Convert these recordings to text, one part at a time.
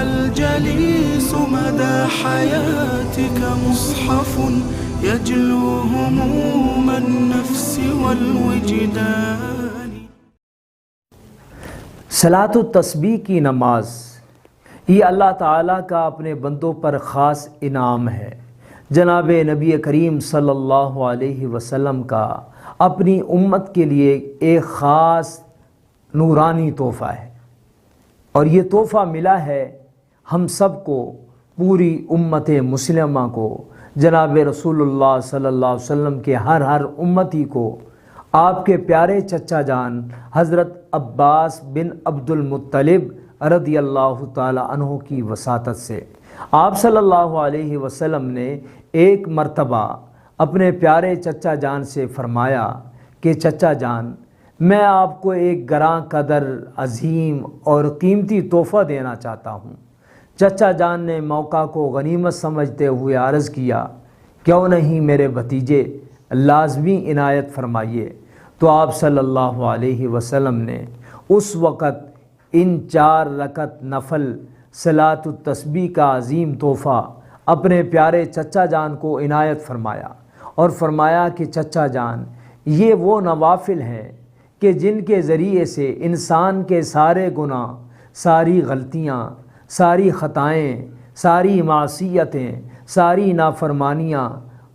الجليس مدى حياتك مصحف يجلو هموم النفس والوجدان. صلاۃ التسبیح کی نماز یہ اللہ تعالیٰ کا اپنے بندوں پر خاص انعام ہے۔ جناب نبی کریم صلی اللہ علیہ وسلم کا اپنی امت کے لیے ایک خاص نورانی تحفہ ہے، اور یہ تحفہ ملا ہے ہم سب کو، پوری امت مسلمہ کو، جناب رسول اللہ صلی اللہ علیہ وسلم کے ہر امتی کو، آپ کے پیارے چچا جان حضرت عباس بن عبد المطلب رضی اللہ تعالی عنہ کی وساطت سے۔ آپ صلی اللہ علیہ وسلم نے ایک مرتبہ اپنے پیارے چچا جان سے فرمایا کہ چچا جان، میں آپ کو ایک گراں قدر، عظیم اور قیمتی تحفہ دینا چاہتا ہوں۔ چچا جان نے موقع کو غنیمت سمجھتے ہوئے عرض کیا، کیوں نہیں میرے بھتیجے، لازمی عنایت فرمائیے۔ تو آپ صلی اللہ علیہ وسلم نے اس وقت ان 4 رکعت نفل صلاۃ التسبیح کا عظیم تحفہ اپنے پیارے چچا جان کو عنایت فرمایا، اور فرمایا کہ چچا جان، یہ وہ نوافل ہیں کہ جن کے ذریعے سے انسان کے سارے گناہ، ساری غلطیاں، ساری خطائیں، ساری معصیتیں، ساری نافرمانیاں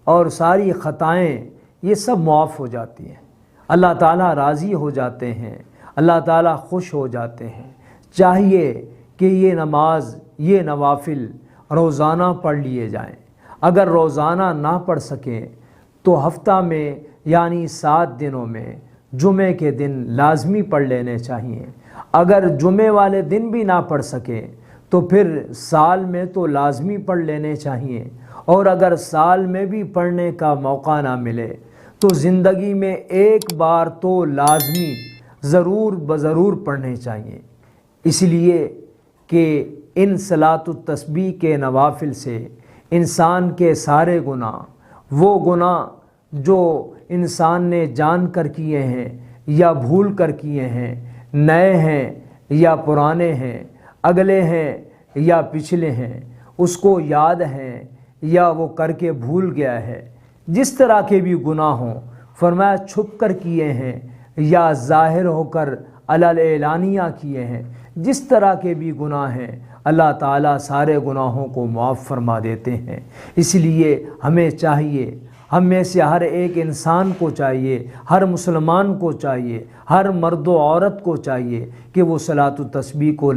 اور ساری خطائیں یہ سب معاف ہو جاتی ہیں، اللہ تعالیٰ راضی ہو جاتے ہیں، اللہ تعالیٰ خوش ہو جاتے ہیں۔ چاہیے کہ یہ نماز، یہ نوافل روزانہ پڑھ لیے جائیں۔ اگر روزانہ نہ پڑھ سکیں تو ہفتہ میں یعنی 7 دنوں میں جمعے کے دن لازمی پڑھ لینے چاہیے۔ اگر جمعے والے دن بھی نہ پڑھ سکیں تو پھر سال میں تو لازمی پڑھ لینے چاہیے، اور اگر سال میں بھی پڑھنے کا موقع نہ ملے تو زندگی میں ایک بار تو لازمی ضرور بضرور پڑھنے چاہیے، اس لیے کہ ان صلاۃ التسبیح کے نوافل سے انسان کے سارے گناہ، وہ گناہ جو انسان نے جان کر کیے ہیں یا بھول کر کیے ہیں، نئے ہیں یا پرانے ہیں، اگلے ہیں یا پچھلے ہیں، اس کو یاد ہیں یا وہ کر کے بھول گیا ہے، جس طرح کے بھی گناہ ہوں، فرمایا چھپ کر کیے ہیں یا ظاہر ہو کر اعلانیہ کیے ہیں، جس طرح کے بھی گناہ ہیں، اللہ تعالیٰ سارے گناہوں کو معاف فرما دیتے ہیں۔ اس لیے ہمیں چاہیے، ہم میں سے ہر ایک انسان کو چاہیے، ہر مسلمان کو چاہیے، ہر مرد و عورت کو چاہیے کہ وہ صلاۃ التسبیح کو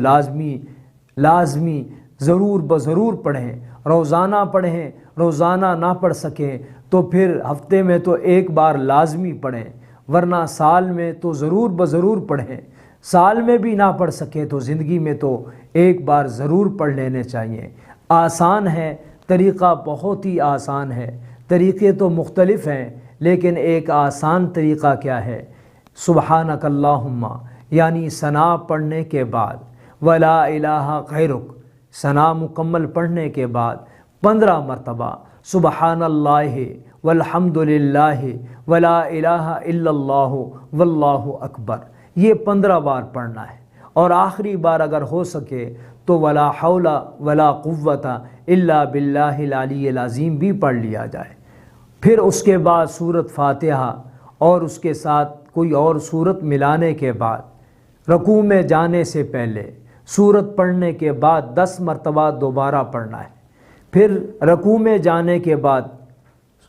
لازمی ضرور بضرور پڑھیں، روزانہ پڑھیں۔ روزانہ نہ پڑھ سکیں تو پھر ہفتے میں تو ایک بار لازمی پڑھیں، ورنہ سال میں تو ضرور بضرور پڑھیں۔ سال میں بھی نہ پڑھ سکیں تو زندگی میں تو ایک بار ضرور پڑھ لینے چاہیے۔ آسان ہے، طریقہ بہت ہی آسان ہے، طریقے تو مختلف ہیں، لیکن ایک آسان طریقہ کیا ہے؟ سبحانک اللہم، یعنی ثنا پڑھنے کے بعد، ولا الہ غیرک، ثنا مکمل پڑھنے کے بعد 15 مرتبہ سبحان اللہ والحمد للہ ولا الہ الا اللہ واللہ اکبر، یہ 15 بار پڑھنا ہے، اور آخری بار اگر ہو سکے تو ولا حول ولا قوت الا باللہ العلی العظیم بھی پڑھ لیا جائے۔ پھر اس کے بعد سورۃ فاتحہ اور اس کے ساتھ کوئی اور سورت ملانے کے بعد رکوع میں جانے سے پہلے سورت پڑھنے کے بعد 10 مرتبہ دوبارہ پڑھنا ہے۔ پھر رکوع میں جانے کے بعد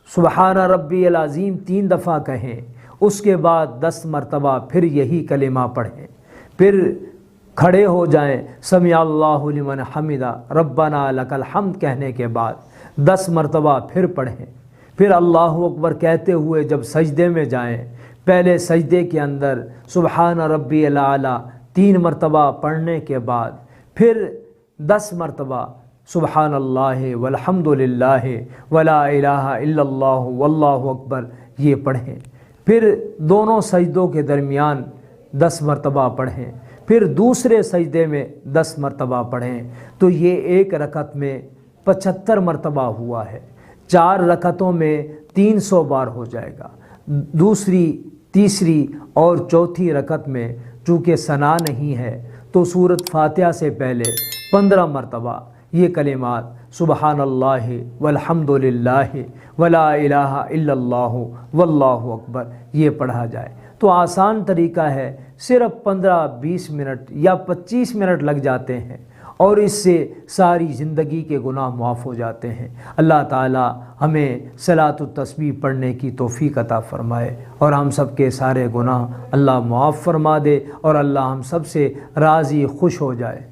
سبحان ربی العظیم 3 دفعہ کہیں، اس کے بعد 10 مرتبہ پھر یہی کلمہ پڑھیں۔ پھر کھڑے ہو جائیں، سمع اللہ لمن حمدہ ربنا لک الحمد کہنے کے بعد 10 مرتبہ پھر پڑھیں۔ پھر اللہ اکبر کہتے ہوئے جب سجدے میں جائیں، پہلے سجدے کے اندر سبحان ربی الاعلیٰ 3 مرتبہ پڑھنے کے بعد پھر 10 مرتبہ سبحان اللہ والحمد للہ ولا الہ الا اللہ واللہ اکبر یہ پڑھیں۔ پھر دونوں سجدوں کے درمیان 10 مرتبہ پڑھیں، پھر دوسرے سجدے میں 10 مرتبہ پڑھیں، تو یہ ایک رکعت میں 75 مرتبہ ہوا ہے۔ 4 رکعتوں میں 300 بار ہو جائے گا۔ دوسری، تیسری اور چوتھی رکعت میں چونکہ ثنا نہیں ہے تو سورۃ فاتحہ سے پہلے 15 مرتبہ یہ کلمات سبحان اللہ والحمد للہ ولا الہ الا اللہ واللہ اکبر یہ پڑھا جائے تو آسان طریقہ ہے، صرف 15-20 منٹ یا 25 منٹ لگ جاتے ہیں اور اس سے ساری زندگی کے گناہ معاف ہو جاتے ہیں۔ اللہ تعالی ہمیں صلاۃ التسبیح پڑھنے کی توفیق عطا فرمائے اور ہم سب کے سارے گناہ اللہ معاف فرما دے اور اللہ ہم سب سے راضی خوش ہو جائے۔